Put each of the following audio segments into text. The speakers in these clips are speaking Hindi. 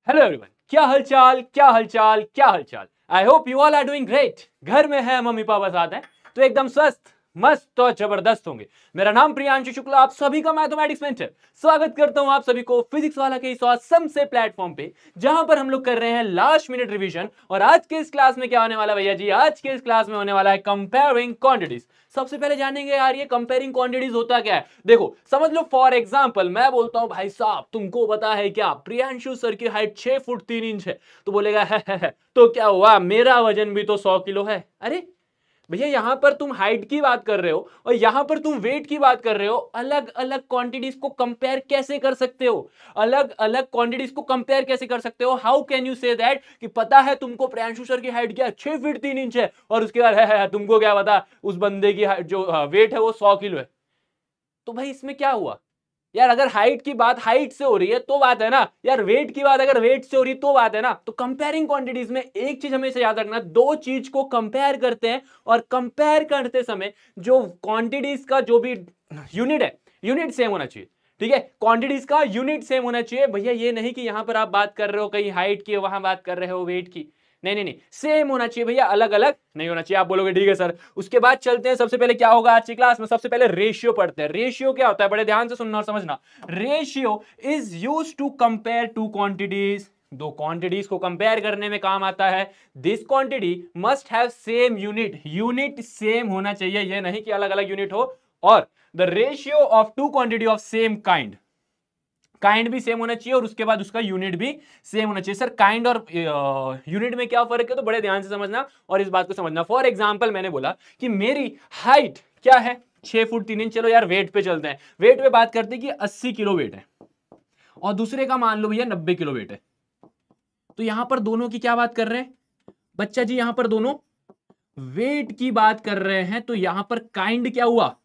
हेलो एवरीवन, क्या हालचाल क्या हालचाल क्या हालचाल। I hope you all are doing great. घर में है मम्मी पापा साथ हैं तो एकदम स्वस्थ मस्त और जबरदस्त होंगे। मेरा नाम प्रियांशु शुक्ला, आप सभी का मैथमेटिक्स मेंटर। स्वागत करता हूं आप सभी को फिजिक्स वाला के इस ऑसम से प्लेटफॉर्म पे, जहां पर हम लोग कर रहे हैं लास्ट मिनट रिवीजन। और आज के इस क्लास में क्या होने वाला भैया जी, आज के इस क्लास में होने वाला है कंपेयरिंग क्वांटिटीज। सबसे पहले जानेंगे यार ये कंपेयरिंग क्वांटिटीज होता क्या है। देखो समझ लो, फॉर एग्जांपल मैं बोलता हूं भाई साहब तुमको पता है क्या, प्रियांशु सर की हाइट 6 फुट 3 इंच है। तो बोलेगा है। तो क्या हुआ, मेरा वजन भी तो 100 किलो है। अरे भैया, यहां पर तुम हाइट की बात कर रहे हो और यहां पर तुम वेट की बात कर रहे हो। अलग अलग क्वांटिटीज को कंपेयर कैसे कर सकते हो, अलग अलग क्वांटिटीज को कंपेयर कैसे कर सकते हो। How can you say that कि पता है तुमको प्रियांशु सर की हाइट क्या 6 फीट 3 इंच है और उसके बाद है तुमको क्या पता उस बंदे की जो वेट है वो 100 किलो है। तो भाई इसमें क्या हुआ यार, अगर हाइट की बात हाइट से हो रही है तो बात है ना यार, वेट की बात अगर वेट से हो रही है तो बात है ना। तो कंपेयरिंग क्वांटिटीज में एक चीज हमेशा याद रखना, दो चीज को कंपेयर करते हैं और कंपेयर करते समय जो क्वांटिटीज का जो भी यूनिट है, यूनिट सेम होना चाहिए। ठीक है, क्वांटिटीज का यूनिट सेम होना चाहिए भैया। ये नहीं कि यहां पर आप बात कर रहे हो कहीं हाइट की, वहां बात कर रहे हो वेट की। नहीं नहीं नहीं, सेम होना चाहिए भैया, अलग अलग नहीं होना चाहिए। आप बोलोगे ठीक है सर। उसके बाद चलते हैं, सबसे पहले क्या होगा आज की क्लास में, सबसे पहले रेशियो पढ़ते हैं। रेशियो क्या होता है, बड़े ध्यान से सुनना और समझना। Ratio is use to compare two quantities. दो क्वांटिटीज को कंपेयर करने में काम आता है। This quantity must have same unit, unit same होना चाहिए, यह नहीं कि अलग अलग यूनिट हो। और the ratio of two quantity of same kind, kind भी सेम होना चाहिए और उसके बाद उसका यूनिट भी सेम होना चाहिए। सर काइंड और यूनिट में क्या फर्क है, तो बड़े ध्यान से समझना और इस बात को समझना। फॉर एग्जांपल मैंने बोला कि मेरी हाइट क्या है 6 फुट 3 इंच। चलो यार वेट पे चलते हैं, वेट पे बात करते हैं कि 80 किलो वेट है और दूसरे का मान लो भैया 90 किलो वेट है। तो यहां पर दोनों की क्या बात कर रहे हैं बच्चा जी, यहां पर दोनों वेट की बात कर रहे हैं। तो यहां पर काइंड क्या हुआ,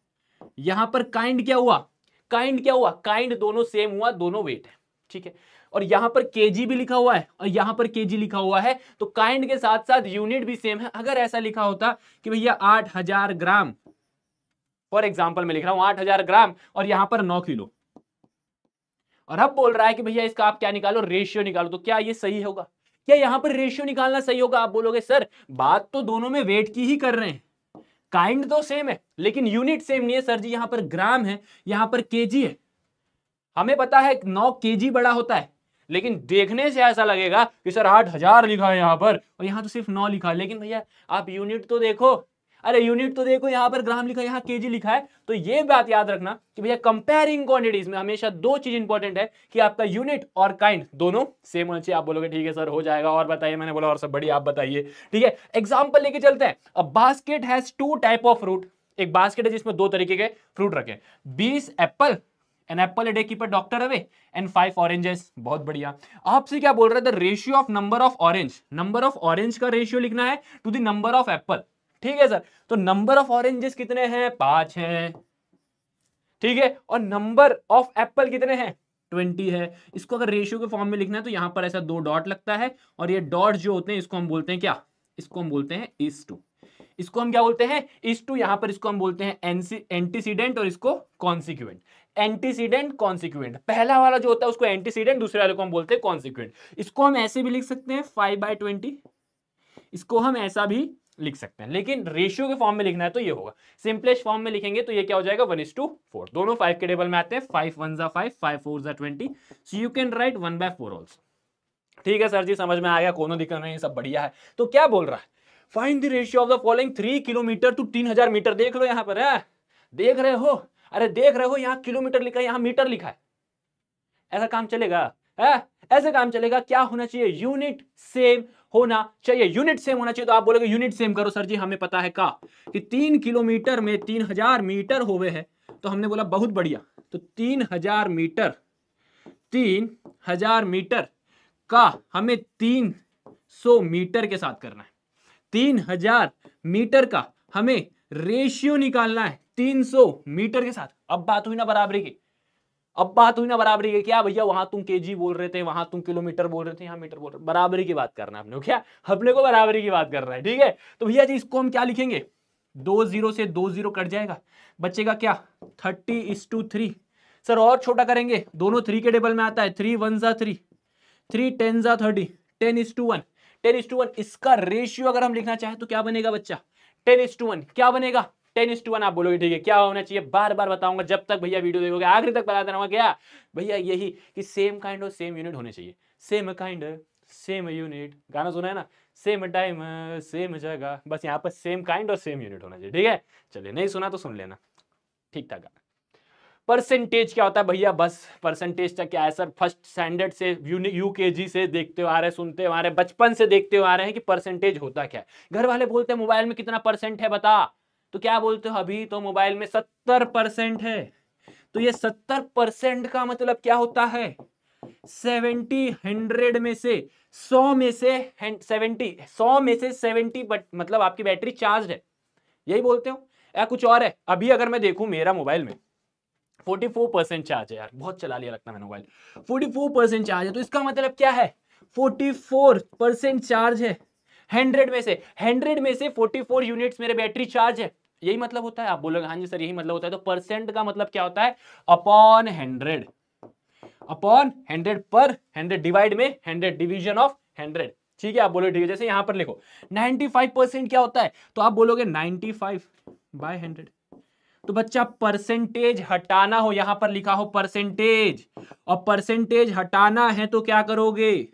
यहां पर काइंड क्या हुआ, काइंड क्या हुआ, काइंड दोनों सेम हुआ, दोनों वेट है। ठीक है, और यहां पर केजी भी लिखा हुआ है और यहां पर केजी लिखा हुआ है, तो काइंड के साथ साथ यूनिट भी सेम है। अगर ऐसा लिखा होता कि भैया 8000 ग्राम, फॉर एग्जांपल मैं लिख रहा हूं 8000 ग्राम और यहां पर 9 किलो, और अब बोल रहा है कि भैया इसका आप क्या निकालो, रेशियो निकालो, तो क्या ये सही होगा, क्या यहां पर रेशियो निकालना सही होगा। आप बोलोगे सर बात तो दोनों में वेट की ही कर रहे हैं, काइंड तो सेम है लेकिन यूनिट सेम नहीं है। सर जी यहां पर ग्राम है, यहां पर केजी है। हमें पता है 9 केजी बड़ा होता है, लेकिन देखने से ऐसा लगेगा कि सर 8000 लिखा है यहां पर और यहां तो सिर्फ 9 लिखा है। लेकिन भैया आप यूनिट तो देखो, अरे यूनिट तो देखो, यहां पर ग्राम लिखा है, यहां केजी लिखा है। तो ये बात याद रखना कि भैया कंपेयरिंग क्वांटिटीज में हमेशा दो चीज इंपॉर्टेंट है कि आपका यूनिट और काइंड दोनों सेम होना चाहिए। आप बोलोगे ठीक है सर हो जाएगा, और बताइए। मैंने बोला और सब बढ़िया, आप बताइए। ठीक है, एग्जांपल लेके चलते हैं। A basket has two type of fruit. एक बास्केट है जिसमें दो तरीके के फ्रूट रखे, 20 apple, an apple a day keeper doctor away, and 5 oranges. बहुत बढ़िया। आपसे क्या बोल रहे थे, ratio of number of orange, number of orange का रेशियो लिखना है to the number of apple. ठीक है सर, तो नंबर ऑफ ऑरेंजेस कितने हैं, 5 हैं। ठीक है, और नंबर ऑफ एप्पल कितने हैं, 20 है। इसको अगर रेशियो के फॉर्म में लिखना है तो यहां पर ऐसा दो डॉट लगता है और ये डॉट जो होते हैं इसको हम बोलते हैं क्या, इसको हम बोलते हैं इज टू। इसको हम क्या बोलते हैं, इज टू। यहां पर इसको हम बोलते हैं एंटीसीडेंट और इसको कॉन्सिक्वेंट। एंटीसीडेंट कॉन्सिक्वेंट, पहला वाला जो होता है उसको एंटीसीडेंट, दूसरे वाले को हम बोलते हैं कॉन्सिक्वेंट। इसको हम ऐसे भी लिख सकते हैं 5/20, इसको हम ऐसा भी लिख सकते हैं, लेकिन रेशियो के फॉर्म में लिखना है तो ये होगा। सिंपलेस्ट फॉर्म में लिखेंगे तो ये क्या हो जाएगा 1:4। दोनों 5 के टेबल में आते हैं, 5 1 जा 5, 5 4 जा 20, so you can write 1/4 also. ठीक है सर जी, समझ में आ गया, कोनो दिक्कत नहीं, सब बढ़िया है। तो क्या बोल रहा है, find the ratio of the following 3 kilometre to 3000 metre. देख लो यहां पर है, देख रहे हो, अरे देख रहे हो, यहां किलोमीटर लिखा है, यहां मीटर लिखा है। ऐसा काम चलेगा है, ऐसे काम चलेगा। क्या होना चाहिए, यूनिट सेम होना चाहिए, यूनिट सेम होना चाहिए। तो आप बोलोगे यूनिट सेम करो सर जी, हमें पता है का कि 3 किलोमीटर में 3000 मीटर होवे है। तो हमने बोला बहुत बढ़िया, तो 3000 मीटर, 3000 मीटर का हमें 300 मीटर के साथ करना है। 3000 मीटर का हमें रेशियो निकालना है 300 मीटर के साथ। अब बात हुई ना बराबरी की, अब बात हुई ना बराबरी की। क्या भैया वहां तुम केजी बोल रहे थे, वहां तुम किलोमीटर बोल रहे थे, यहाँ मीटर बोल रहे थे। बराबरी की बात करना है अपने को, क्या अपने को बराबरी की बात कर रहा है। ठीक है, तो भैया जी इसको हम क्या लिखेंगे, 2 0 से 2 0 कट जाएगा, बचेगा क्या 30:3। सर और छोटा करेंगे, दोनों 3 के टेबल में आता है, 3 1 जा 3, 3 10 जा 30, 10:1, 10:1। इसका रेशियो अगर हम लिखना चाहें तो क्या बनेगा बच्चा? 10:1। क्या बनेगा? 10:1। आप बोलोगे ठीक है क्या होना चाहिए? बार बार बताऊंगा जब तक भैया वीडियो देखोगे, आखिरी तक बता देना क्या भैया? यही कि सेम काइंड और सेम यूनिट होने चाहिए। सेम काइंड सेम यूनिट, गाना सुना है ना? सेम टाइम सेम जगह, बस यहाँ पर सेम काइंड और सेम यूनिट होना चाहिए। ठीक है, चलिए नहीं सुना तो सुन लेना, ठीक ठाक गाना। परसेंटेज क्या होता है भैया? बस परसेंटेज का क्या है सर? फर्स्ट स्टैंडर्ड से यूकेजी से देखते आ रहे, सुनते आ रहे, बचपन से देखते आ रहे हैं कि परसेंटेज होता क्या है। घर वाले बोलते हैं मोबाइल में कितना परसेंट है बता, तो क्या बोलते हो? अभी तो मोबाइल में 70% है। तो ये 70% का मतलब क्या होता है? 70 100 में से 100 में से 70, 100 में से 70, बट मतलब आपकी बैटरी चार्ज है, यही बोलते हो या कुछ और है? अभी अगर मैं देखूं मेरा मोबाइल में 44% चार्ज है, यार बहुत चला लिया लगता है मैंने मोबाइल। 44% चार्ज है, तो इसका मतलब क्या है? 44% चार्ज है। 100 में से 44 यूनिट्स मेरे बैटरी चार्ज है, यही मतलब होता है। आप बोलोगे हाँ जी सर यही मतलब होता है, तो परसेंट का मतलब क्या होता है? अपॉन 100, अपॉन 100 पर 100 डिवाइड में 100, डिवीजन ऑफ 100। ठीक है, आप बोलोगे ठीक है। जैसे यहां पर लिखो 95% क्या होता है, तो आप बोलोगे 95/100। तो बच्चा परसेंटेज हटाना हो, यहां पर लिखा हो परसेंटेज, और परसेंटेज हटाना है तो क्या करोगे?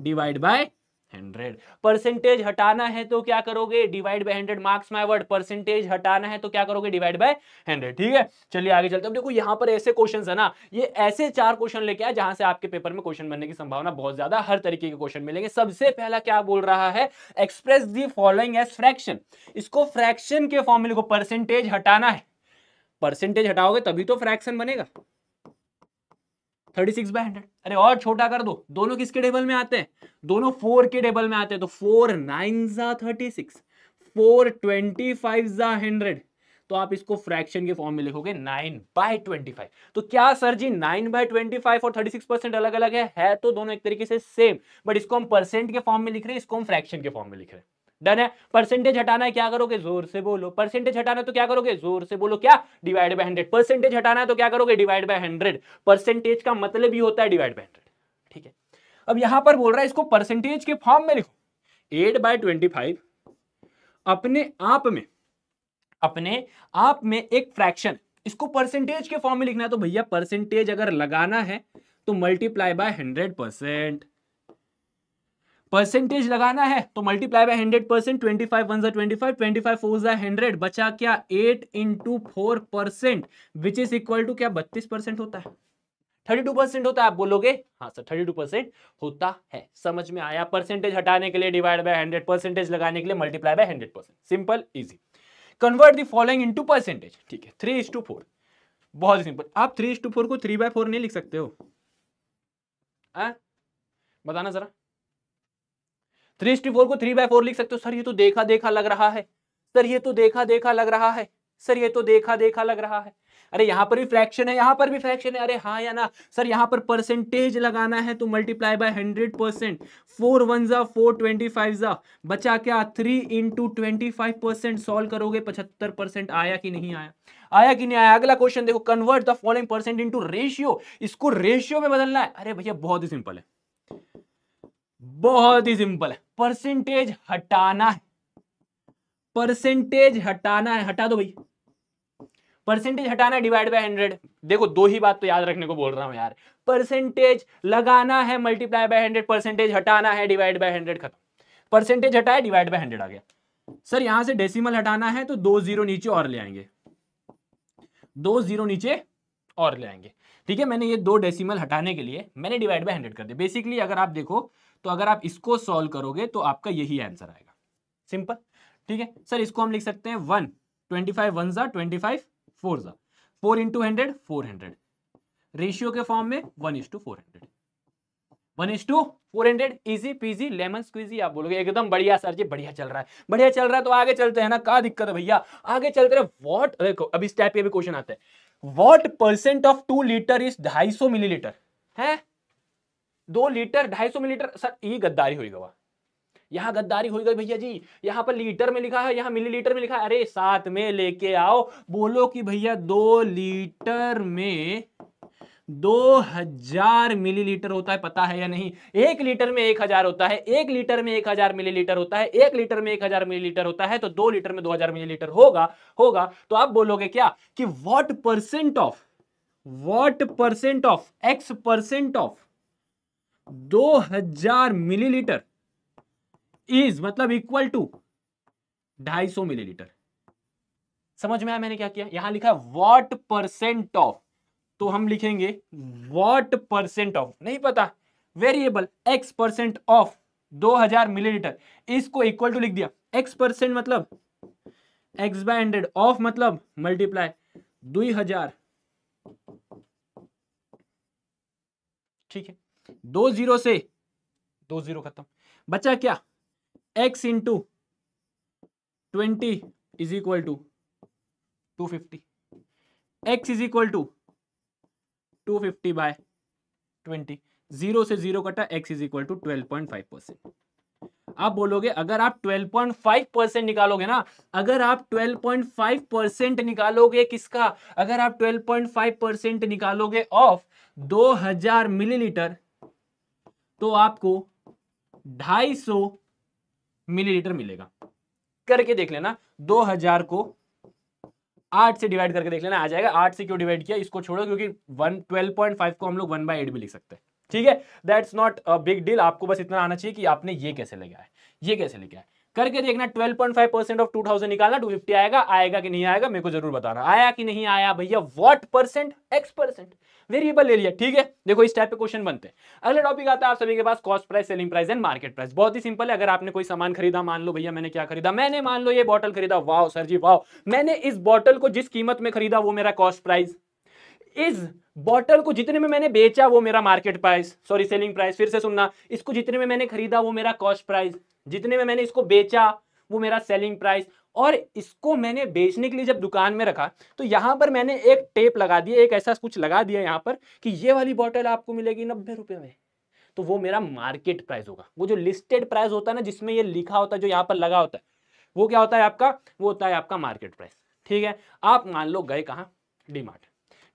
Divide by 100। परसेंटेज हटाना है तो क्या करोगे? Divide by 100। Marks my word, percentage हटाना है तो क्या करोगे? Divide by 100। ठीक है, चलिए आगे चलते हैं। देखो यहां पर ऐसे क्वेश्चंस है ना, ये ऐसे 4 क्वेश्चन लेके आए जहां से आपके पेपर में क्वेश्चन बनने की संभावना बहुत ज्यादा, हर तरीके के क्वेश्चन मिलेंगे। सबसे पहला क्या बोल रहा है? Express the following as fraction. इसको फ्रैक्शन के फॉर्म में लिखो। परसेंटेज हटाना है, परसेंटेज हटाओगे तभी तो फ्रैक्शन बनेगा। 36/100। अरे और छोटा कर दो, दोनों किसके टेबल में आते हैं? दोनों 4 के टेबल में आते हैं। तो 4 9 जा 36, 4 25 जा 100। तो आप इसको फ्रैक्शन के फॉर्म में लिखोगे 9/25। तो क्या सर जी 9/25 और 36% अलग अलग है तो दोनों एक तरीके से सेम, बट इसको हम परसेंट के फॉर्म में लिख रहे हैं, इसको हम फ्रैक्शन के फॉर्म में लिख रहे हैं। डन है। परसेंटेज हटाना है, क्या करोगे? जोर से बोलो। परसेंटेज हटाना है तो क्या करोगे? जोर से बोलो। क्या? Divide by 100। परसेंटेज हटाना है तो क्या करोगे? Divide by 100। परसेंटेज का मतलब ही होता है डिवाइड बाय 100। ठीक है, अब यहां पर बोल रहा है इसको परसेंटेज के फॉर्म में लिखो। 8/25 अपने आप में एक फ्रैक्शन, इसको परसेंटेज के फॉर्म में लिखना है। तो भैया परसेंटेज अगर लगाना है तो मल्टीप्लाई बाय 100%। परसेंटेज लगाना है तो मल्टीप्लाई बाय 100%। 25 1 25, 25 4 100, बचा क्या? 8 × 4%, विच इज इक्वल टू क्या? 32% होता है, 32% होता है। आप बोलोगे हाँ सर 32% होता है। समझ में आया? परसेंटेज हटाने के लिए डिवाइड बाय 100, परसेंटेज लगाने के लिए multiply by 100%। Simple easy. Convert the following into percentage. ठीक है, 3:4, बहुत सिंपल। आप 3:4 को 3/4 नहीं लिख सकते हो? बताना जरा। 3:4 को 3/4 लिख सकते हो? सर ये तो देखा देखा लग रहा है, सर ये तो देखा देखा लग रहा है, सर ये तो देखा देखा लग रहा है। अरे यहां पर भी फ्रैक्शन है, यहां पर भी फ्रैक्शन है। अरे हाँ या ना? सर यहां पर परसेंटेज लगाना है तो मल्टीप्लाई बाय 100%। 4 1 जा 4, 25 जा, बचा क्या? 3 × 25%। सॉल्व करोगे 75%। आया कि नहीं आया? आया कि नहीं आया? अगला क्वेश्चन देखो। Convert the following percent into ratio. इसको रेशियो में बदलना है। अरे भैया बहुत ही सिंपल है, बहुत ही सिंपल है। परसेंटेज हटाना है, परसेंटेज हटाना है, हटा दो भाई। परसेंटेज हटाना है, डिवाइड बाय 100। देखो दो ही बात तो याद रखने को बोल रहा हूं यार। परसेंटेज लगाना है मल्टीप्लाई बाय 100, परसेंटेज हटाना है डिवाइड बाय 100, खत्म। परसेंटेज हटाया, डिवाइड बाय 100 आ गया। सर यहां से डेसिमल हटाना है तो 2 0 नीचे और ले आएंगे, 2 0 नीचे और ले आएंगे। ठीक है, मैंने ये 2 डेसिमल हटाने के लिए मैंने डिवाइड बाय 100 कर दिया। बेसिकली अगर आप देखो तो अगर आप इसको सॉल्व करोगे तो आपका यही आंसर आएगा, सिंपल। ठीक है सर, इसको हम लिख सकते हैं 1 25 1 जा 25 4 जा 4 × 100 400, रेशियो के फॉर्म में 1:400, 1:400। Easy peasy lemon squeezy. आप बोलोगे एकदम बढ़िया सर जी, बढ़िया चल रहा है, बढ़िया चल रहा है। तो आगे चलते हैं ना, क्या दिक्कत है भैया? आगे चलते रहे। व्हाट, देखो अभी इस टाइप के भी क्वेश्चन आते हैं। What percent of 2 litre is 250 millilitre है? 2 लीटर 250 मिलीलीटर। सर ये गद्दारी हुई गवा, यहां गद्दारी हो गई भैया जी। यहां पर लीटर में लिखा है, यहां मिलीलीटर में लिखा है। अरे साथ में लेके आओ, बोलो कि भैया 2 लीटर में 2000 मिलीलीटर होता है, पता है या नहीं? 1 लीटर में 1000 होता है, 1 लीटर में 1000 मिलीलीटर होता है, 1 लीटर में 1000 मिलीलीटर होता है, तो 2 लीटर में 2000 मिलीलीटर होगा। तो आप बोलोगे क्या कि what percent of x percent of 2000 millilitre is मतलब इक्वल टू 250 मिलीलीटर। समझ में आया मैंने क्या किया? यहां लिखा व्हाट परसेंट ऑफ, तो हम लिखेंगे व्हाट परसेंट ऑफ, नहीं पता, variable x percent of 2000 millilitre, इसको इक्वल टू लिख दिया। एक्स परसेंट मतलब एक्स बाय 100, ऑफ मतलब मल्टीप्लाई 2000, ठीक है। 20 से 20 खत्म, बचा क्या? x into 20 is equal to 250, x is equal to 250 by 20, 0 से 0 कटा, x इज इक्वल टू 12.5%। आप बोलोगे अगर आप 12.5% निकालोगे ना, अगर आप 12.5% निकालोगे किसका, अगर आप 12.5% निकालोगे ऑफ 2000 मिलीलीटर, तो आपको 250 मिलीलीटर मिलेगा। करके देख लेना, 2000 को 8 से डिवाइड करके देख लेना, आ जाएगा। 8 से क्यों डिवाइड किया, इसको छोड़ो, क्योंकि 12.5 को हम लोग 1/8 भी लिख सकते हैं, ठीक है। That's not a big deal, आपको बस इतना आना चाहिए कि आपने ये कैसे लिखा है, ये कैसे लिखा है। करके देखना, 12.5% ऑफ 2000 निकालना, 250 आएगा कि नहीं आएगा, मेरे को जरूर बताना, आया कि नहीं आया भैया। What percent, x percent, variable ले लिया, ठीक है। देखो इस टाइप पे क्वेश्चन बनते हैं। अगला टॉपिक आता है आप सभी के पास, cost price, selling price and market price. बहुत ही सिंपल है, अगर आपने कोई सामान खरीदा, मान लो भैया मैंने क्या खरीदा, मैंने मान लो ये बॉटल खरीदा, वाह सर जी वाह, मैंने इस बॉटल को जिस कीमत में खरीदा वो मेरा कॉस्ट प्राइस, इस बॉटल को जितने में मैंने बेचा वो मेरा market price, sorry selling price. फिर से सुनना, इसको जितने में मैंने खरीदा वो मेरा कॉस्ट प्राइस, जितने में मैंने इसको बेचा वो मेरा सेलिंग प्राइस। और इसको मैंने बेचने के लिए जब दुकान में रखा, तो यहां पर मैंने एक टेप लगा दिया, एक ऐसा कुछ लगा दिया यहां पर कि ये वाली बॉटल आपको मिलेगी 90 रुपए में, तो वो मेरा मार्केट प्राइस होगा। वो जो लिस्टेड प्राइस होता है ना, जिसमें ये लिखा होता है, जो यहां पर लगा होता है, वो क्या होता है आपका, वो होता है आपका मार्केट प्राइस, ठीक है। आप मान लो गए कहां, डीमार्ट,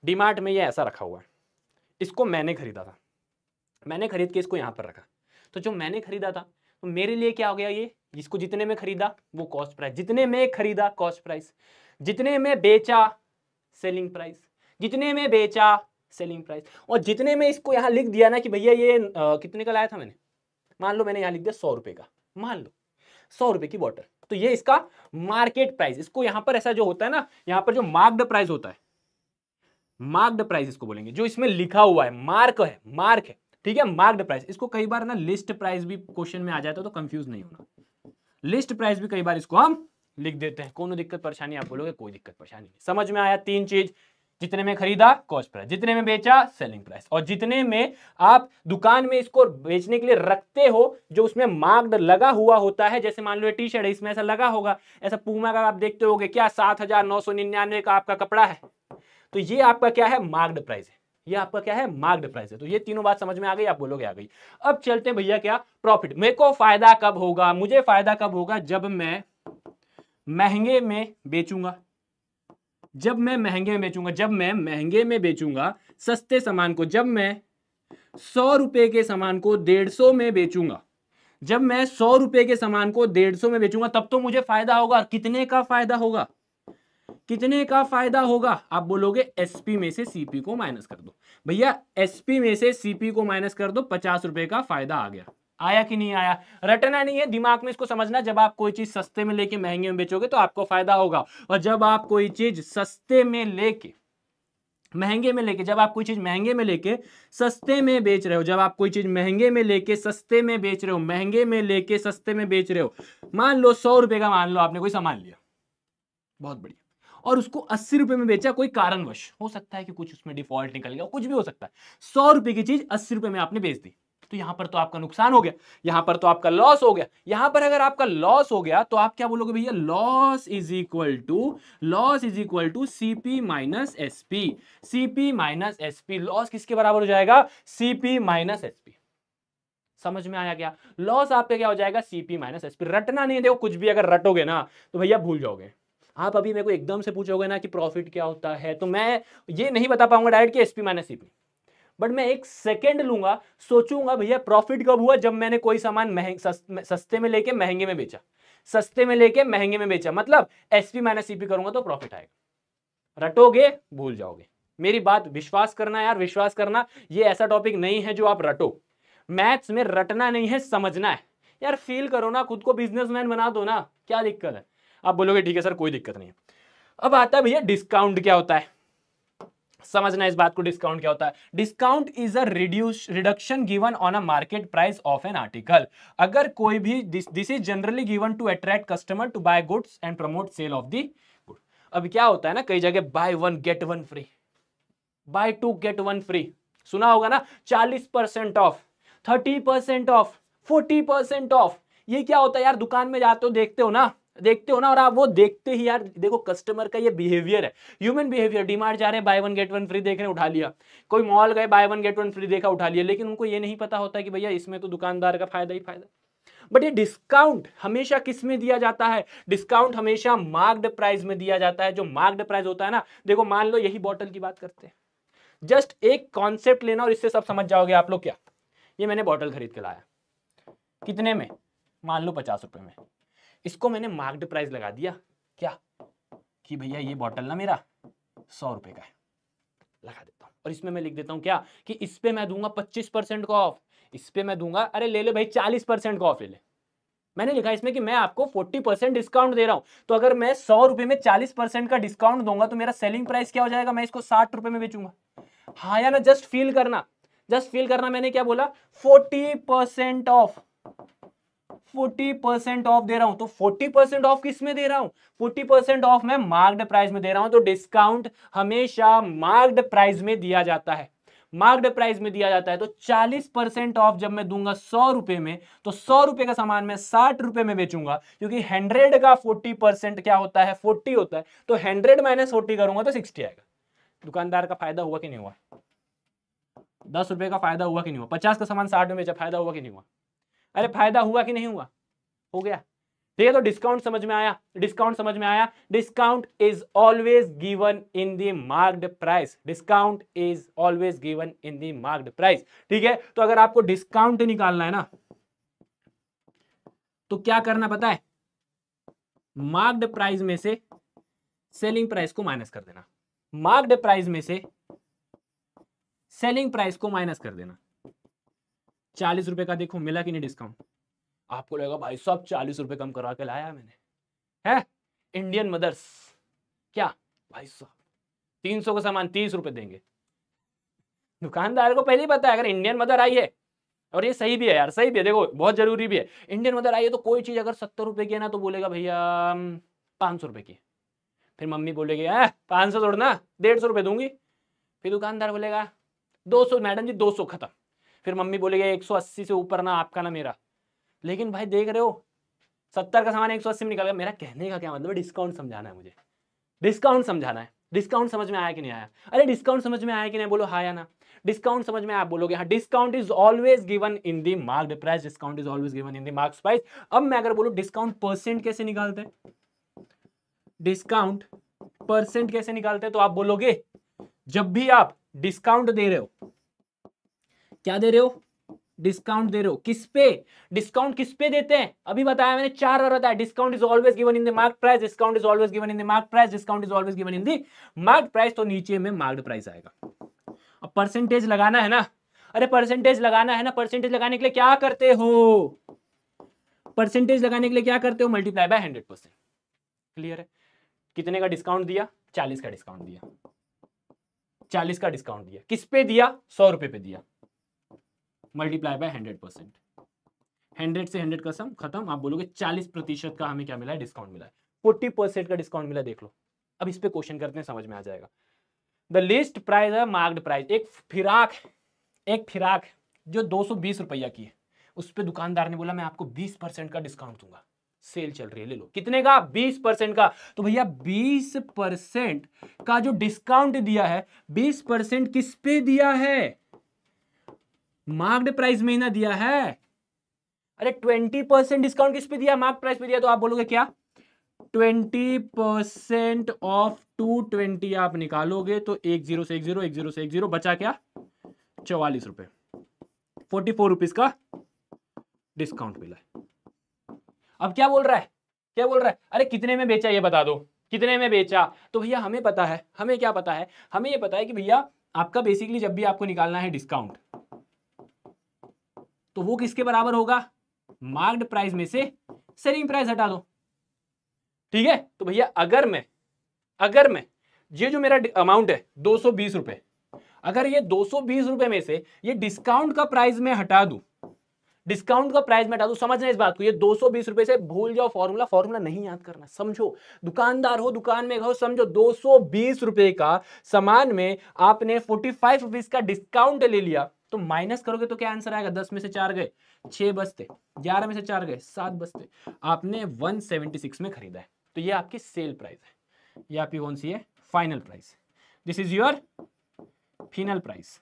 डीमार्ट में ये ऐसा रखा हुआ है, इसको मैंने खरीदा था, मैंने खरीद के इसको यहां पर रखा, तो जो मैंने खरीदा था तो मेरे लिए क्या हो गया, ये जिसको जितने में खरीदा वो कॉस्ट प्राइस, जितने में खरीदा कॉस्ट प्राइस, जितने में बेचा सेलिंग प्राइस, जितने में बेचा सेलिंग प्राइस। और जितने में इसको यहां लिख दिया ना कि भैया ये कितने का लाया था मैंने, मान लो मैंने यहां लिख दिया 100 रुपए का, मान लो 100 रुपए की बॉटल, तो ये इसका मार्केट प्राइस। इसको यहां पर ऐसा जो होता है ना, यहां पर जो मार्क्ड प्राइस होता है, मार्क्ड प्राइस इसको बोलेंगे, जो इसमें लिखा हुआ है, मार्क है, ठीक है, मार्क्ड प्राइस। इसको कई बार ना लिस्ट प्राइस भी क्वेश्चन में आ जाता है, तो कंफ्यूज नहीं होना, लिस्ट प्राइस भी कई बार इसको हम लिख देते हैं। कोनो दिक्कत परेशानी, आप बोलोगे कोई दिक्कत परेशानी नहीं। समझ में आया? 3 चीज, जितने में खरीदा कॉस्ट प्राइस, जितने में बेचा सेलिंग प्राइस, और जितने में आप दुकान में इसको बेचने के लिए रखते हो, जो उसमें मार्क्ड लगा हुआ होता है। जैसे मान लो ये टी शर्ट है, इसमें ऐसा लगा होगा, ऐसा पूमा का आप देखते होगे क्या, 7999 का आपका कपड़ा है, तो ये आपका क्या है, मार्क्ड प्राइस है, ये आपका क्या है, मार्क्ड प्राइस है। तो ये तीनों बात समझ में आ गई, आप बोलोगे आ गई। अब चलते हैं भैया क्या, प्रॉफिट। मेरे को फायदा कब होगा, मुझे फायदा कब होगा, जब मैं महंगे में बेचूंगा, जब मैं महंगे में बेचूंगा, जब मैं महंगे में बेचूंगा सस्ते सामान को, जब मैं 100 रुपए के सामान को 150 में बेचूंगा, जब मैं 100 रुपए के सामान को 150 में बेचूंगा, तब तो मुझे फायदा होगा। कितने का फायदा होगा, कितने का फायदा होगा, आप बोलोगे एसपी में से सीपी को माइनस कर दो। भैया एसपी में से सीपी को माइनस कर दो, 50 रुपए का फायदा आ गया। आया कि नहीं आया? रटना नहीं है, दिमाग में इसको समझना। जब आप कोई चीज सस्ते में लेके महंगे में बेचोगे तो आपको फायदा होगा, और जब आप कोई चीज सस्ते में लेके महंगे में लेके, जब आप कोई चीज महंगे में लेके सस्ते में बेच रहे हो, जब आप कोई चीज महंगे में लेके सस्ते में बेच रहे हो, महंगे में लेके सस्ते में बेच रहे हो, मान लो 100 रुपए का, मान लो आपने कोई सामान लिया, बहुत बढ़िया, और उसको 80 रुपए में बेचा, कोई कारणवश, हो सकता है कि कुछ उसमें डिफॉल्ट निकल गया, कुछ भी हो सकता है। 100 रुपए की चीज 80 रुपए में आपने बेच दी, तो यहां पर तो आपका नुकसान हो गया, यहां पर तो आपका लॉस हो गया। यहां पर अगर आपका लॉस हो गया तो आप क्या बोलोगे भैया, loss is equal to CP minus SP, CP minus SP. Loss किसके बराबर हो जाएगा, सीपी माइनस एसपी। समझ में आया क्या? लॉस आपका क्या हो जाएगा, सीपी माइनस एसपी। रटना नहीं, देखो कुछ भी अगर रटोगे ना तो भैया भूल जाओगे। आप अभी मेरे को एकदम से पूछोगे ना कि प्रॉफिट क्या होता है, तो मैं ये नहीं बता पाऊंगा डायरेक्ट कि एसपी माइनस सीपी, बट मैं एक सेकेंड लूंगा, सोचूंगा भैया प्रॉफिट कब हुआ, जब मैंने कोई सामान सस्ते में लेके महंगे में बेचा, सस्ते में लेके महंगे में बेचा, मतलब एसपी माइनस सीपी करूंगा तो प्रॉफिट आएगा। रटोगे भूल जाओगे, मेरी बात विश्वास करना यार, विश्वास करना। ये ऐसा टॉपिक नहीं है जो आप रटो, मैथ्स में रटना नहीं है, समझना है यार। फील करो ना, खुद को बिजनेसमैन बना दो ना, क्या दिक्कत है। आप बोलोगे ठीक है सर कोई दिक्कत नहीं है। अब आता है भैया डिस्काउंट क्या होता है, समझना इस बात को। डिस्काउंट क्या होता है? Discount is a reduction given on a market price of an article. अगर कोई भी, this is generally given to attract customer to buy goods and promote sale of the good. अब क्या होता है ना, कई जगह buy one get one free, buy two get one free, सुना होगा ना। 40% ऑफ, 30% ऑफ, 40% ऑफ। ये क्या होता है यार, दुकान में जाते हो देखते हो ना, देखते हो ना, और आप वो देखते ही यार, देखो कस्टमर का ये बिहेवियर है, ह्यूमन बिहेवियर। डीमार्ट जा रहे हैं bye one get one free देख रहे हैं, उठा लिया। कोई मॉल गए bye one get one free देखा, उठा लिया। लेकिन उनको ये नहीं पता होता कि भैया इसमें तो दुकानदार का फायदा ही फायदा। बट ये डिस्काउंट हमेशा किस में दिया जाता है? डिस्काउंट हमेशा मार्क्ड प्राइस में दिया जाता है। जो मार्क्ड प्राइस होता है ना, देखो मान लो यही बॉटल की बात करते हैं, जस्ट एक कॉन्सेप्ट लेना और इससे सब समझ जाओगे आप लोग। क्या, ये मैंने बॉटल खरीद के लाया, कितने में? मान लो 50 रुपए में। इसको मैंने मार्क्ड प्राइस लगा दिया, क्या कि भैया ये बॉटल ना मेरा 100 रुपए का है, लगा देता हूं। और इसमें मैं लिख देता हूं क्या, कि इस पे मैं दूंगा 25% का ऑफ, इस पे मैं दूंगा, अरे ले ले भाई 40% का ऑफ ले ले। मैंने लिखा इसमें कि मैं आपको 40% डिस्काउंट दे रहा हूं। तो अगर मैं 100 रुपए में 40% का डिस्काउंट दूंगा तो मेरा सेलिंग प्राइस क्या हो जाएगा? मैं इसको 60 रुपए में बेचूंगा। हाँ या ना? जस्ट फील करना, जस्ट फील करना। मैंने क्या बोला? 40% ऑफ, 40% ऑफ दे रहा हूं। तो 40% ऑफ किस में दे रहा हूं? 40% ऑफ मैं मार्क्ड प्राइस में दे रहा हूं। तो डिस्काउंट हमेशा मार्क्ड प्राइस में दिया जाता है, मार्क्ड प्राइस में दिया जाता है। तो 40% ऑफ जब मैं दूंगा 100 रुपए में, तो 100 रुपए का सामान मैं 60 रुपए में बेचूंगा, क्योंकि 100 का 40% क्या होता है? 40 होता है। तो 100 माइनस 40 करूंगा तो 60 आएगा। दुकानदार का फायदा हुआ कि नहीं हुआ? 10 रुपए का फायदा हुआ कि नहीं हुआ? 50 का सामान 60 में बेचा, फायदा हुआ कि नहीं हुआ? अरे फायदा हुआ कि नहीं हुआ? हो गया। ठीक है, तो डिस्काउंट समझ में आया, डिस्काउंट समझ में आया। Discount is always given in the marked price, discount is always given in the marked price. ठीक है, तो अगर आपको डिस्काउंट निकालना है ना, तो क्या करना पता है? मार्क्ड प्राइस में से सेलिंग प्राइस को माइनस कर देना, मार्क्ड प्राइस में से सेलिंग प्राइस को माइनस कर देना। 40 रुपए का देखो मिला कि नहीं डिस्काउंट? आपको लगेगा भाई साहब 40 रुपए कम करा के लाया मैंने, है इंडियन मदर्स। क्या भाई साहब 300 का सामान 30 रुपए देंगे? दुकानदार को पहले ही पता है अगर इंडियन मदर आई है, और ये सही भी है यार, सही भी है, देखो बहुत जरूरी भी है। इंडियन मदर आई है तो कोई चीज अगर 70 रुपए की है ना, तो बोलेगा भैया 500 रुपए की। फिर मम्मी बोलेगी 500 छोड़ना 150 रुपए दूंगी। फिर दुकानदार बोलेगा 200 मैडम जी 200 खत्म। फिर मम्मी बोलेगी 180 से ऊपर ना आपका ना मेरा। लेकिन भाई देख रहे हो 70 का सामान 180 में निकल गया। मेरा कहने का क्या मतलब है? डिस्काउंट समझाना है मुझे, डिस्काउंट समझाना है। डिस्काउंट समझ में आया कि नहीं आया? अरे डिस्काउंट समझ में आया कि नहीं? बोलो हाँ या ना। डिस्काउंट समझ में आप बोलोगे हाँ। Discount is always given in the marked price, discount is always given in the marked price. अब मैं अगर बोलूं डिस्काउंट परसेंट कैसे निकालते हैं, डिस्काउंट परसेंट कैसे निकालते हैं, तो आप बोलोगे जब भी आप डिस्काउंट दे रहे हो, क्या दे रहे हो? डिस्काउंट दे रहे हो। किस पे? डिस्काउंट किस पे देते हैं? अभी बताया मैंने, 4 बार बताया। Discount is always given in the marked price, discount is always given in the marked price, discount is always given in the marked price. तो नीचे में मार्क्ड प्राइस आएगा। अब परसेंटेज लगाना है ना, अरे परसेंटेज लगाना है ना, परसेंटेज लगाने के लिए क्या करते हो? परसेंटेज लगाने के लिए क्या करते हो? Multiply by 100%। क्लियर है? कितने का डिस्काउंट दिया? 40 का डिस्काउंट दिया, 40 का डिस्काउंट दिया। किस पे दिया? 100 रुपए पे दिया, मल्टीप्लाई बाय 100%। 100 से 100 का सम खत्म। आप बोलोगे 40% का हमें क्या मिला है? डिस्काउंट मिला है। 40% का डिस्काउंट मिला, देख लो। अब इस पे क्वेश्चन करते हैं, समझ में आ जाएगा। द लिस्ट प्राइस है मार्क्ड प्राइस। एक फिराक जो 220 रुपया की है, उस पे दुकानदार ने बोला मैं आपको 20% का डिस्काउंट दूंगा, सेल चल रही है, ले लो। कितने का? 20% का। तो भैया 20% का जो डिस्काउंट दिया है, 20% किस पे दिया है? मार्क्ड प्राइस में ना दिया है। अरे 20% डिस्काउंट किस पे दिया? मार्क्ड प्राइस पे दिया। तो आप बोलोगे क्या? 20% ऑफ 220 आप निकालोगे तो 10 से 10, 10 से 10, बचा क्या? 44 रुपए, 44 रुपीज का डिस्काउंट मिला है। अब क्या बोल रहा है, क्या बोल रहा है, अरे कितने में बेचा ये बता दो, कितने में बेचा। तो भैया हमें पता है, हमें क्या पता है, हमें ये पता है कि भैया आपका बेसिकली जब भी आपको निकालना है डिस्काउंट, तो वो किसके बराबर होगा, मार्क्ड प्राइस में से सेलिंग प्राइस हटा दो। ठीक है, तो भैया अगर मैं ये जो मेरा अमाउंट है 220 रुपए, अगर ये 220 रुपए में से ये डिस्काउंट का प्राइस में हटा दूं, डिस्काउंट का प्राइस में हटा दूं, समझना इस बात को, ये 220 रुपए से भूल जाओ फॉर्मूला नहीं याद करना, समझो, दुकानदार हो, दुकान में हो, समझो 220 रुपए का सामान में आपने 45 रुपीज का डिस्काउंट ले लिया, तो माइनस करोगे तो क्या आंसर आएगा, 10 में से 4 गए 6 बचते, 11 में से 4 गए 7 बचते, आपने 176 में खरीदा है, तो ये आपकी सेल प्राइस है, ये आपकी कौन सी है, final price. This is your final price,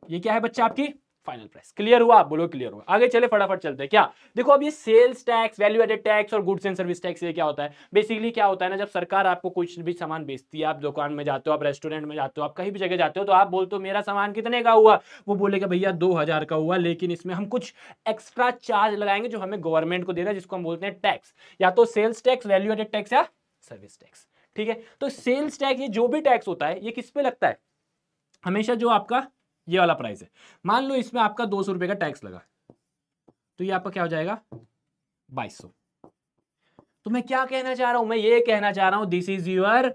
ये क्या है बच्चा, आपकी फाइनल प्राइस। क्लियर हुआ, आप बोलो क्लियर हुआ। आगे चले, फटाफट चलते हैं। क्या देखो, अब ये sales tax, value added tax और गुड्स एंड सर्विस टैक्स, ये क्या होता है, बेसिकली क्या होता है ना, जब सरकार आपको कुछ भी सामान बेचती है, आप दुकान में जाते हो, आप रेस्टोरेंट में जाते हो, आप कहीं भी जगह जाते हो, तो आप बोलते हो मेरा सामान कितने का हुआ, वो बोलेगा भैया 2000 का हुआ, लेकिन इसमें हम कुछ एक्स्ट्रा चार्ज लगाएंगे जो हमें गवर्नमेंट को देना है, जिसको हम बोलते हैं टैक्स, या तो sales tax, value added tax या सर्विस टैक्स। ठीक है, तो सेल्स टैक्स, ये जो भी टैक्स होता है, ये किस पे लगता है, हमेशा जो आपका ये वाला प्राइस है, मान लो इसमें आपका 200 रुपए का टैक्स लगा, तो ये आपका क्या हो जाएगा 2200। तो मैं क्या कहना चाह रहा हूं, मैं ये कहना चाह रहा हूं, this is your